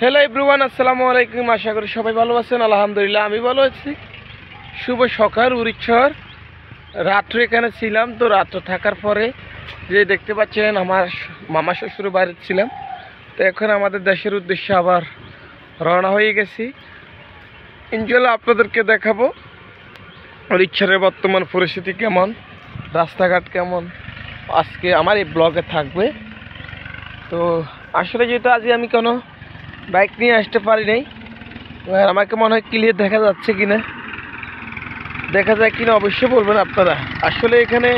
Hello everyone, আসসালামু আলাইকুম। আশা করি সবাই ভালো আছেন। আলহামদুলিল্লাহ আমি ভালো আছি। শুভ সকাল উড়িষ্যার। রাত্রে এখানে ছিলাম, তো রাত্রে থাকার পরে যে দেখতে পাচ্ছেন আমার মামা শ্বশুর বাড়িতে ছিলাম, তো এখন আমাদের দেশের উদ্দেশ্যে আবার রওনা হয়ে গেছি। ইনশাল্লাহ আপনাদেরকে দেখাবো উড়িষ্যার বর্তমান পরিস্থিতি কেমন, রাস্তাঘাট কেমন, আজকে আমার এই ব্লগে থাকবে। তো আসলে যেহেতু আজকে আমি কোনো বাইক নিয়ে আসতে পারি নাই, আমাকে মনে হয় ক্লিয়ার দেখা যাচ্ছে কিনা, দেখা যায় কিনা অবশ্যই বলবেন আপনারা। আসলে এখানে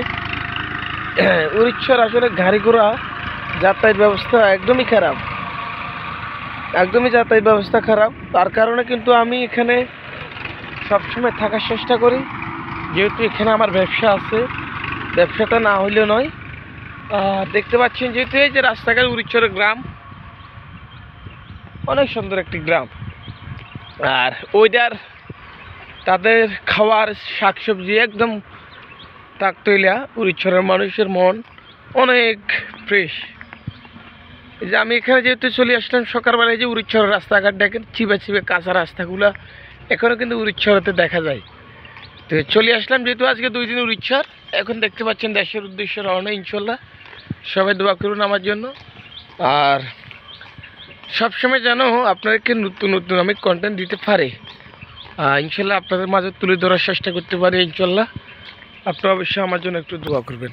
উড়িষ্যার আসলে গাড়ি ঘোড়া যাতায়াত ব্যবস্থা একদমই খারাপ, একদমই যাতায়াত ব্যবস্থা খারাপ। তার কারণে কিন্তু আমি এখানে সবসময় থাকার চেষ্টা করি, যেহেতু এখানে আমার ব্যবসা আছে, ব্যবসাটা না হইলেও নয়। দেখতে পাচ্ছেন যেহেতু এই যে রাস্তাঘাট, উড়িষ্যার গ্রাম অনেক সুন্দর একটি গ্রাম, আর ওইটার তাদের খাওয়ার শাকসবজি একদম তাকতইলা। উড়িষ্যার মানুষের মন অনেক ফ্রেশ। এই যে আমি এখানে যেহেতু চলে আসলাম সকালবেলায়, যে উড়িষ্যার রাস্তাঘাট দেখেন, চিবে চিবে কাঁচা রাস্তাগুলো এখনও কিন্তু উড়িষ্যাতে দেখা যায়। তো চলে আসলাম যেহেতু আজকে 2 দিন উড়িষ্যার। এখন দেখতে পাচ্ছেন দেশের উদ্দেশ্যে রওনা। ইনশাল্লাহ সবাই দোয়া করুন আমার জন্য। আর সবসময় যেন আপনাদেরকে নতুন নতুন আমি কন্টেন্ট দিতে পারি, ইনশাল্লাহ আপনাদের মাঝে তুলে ধরার চেষ্টা করতে পারি। ইনশাল্লাহ আপনারা অবশ্যই আমার জন্য একটু দোয়া করবেন।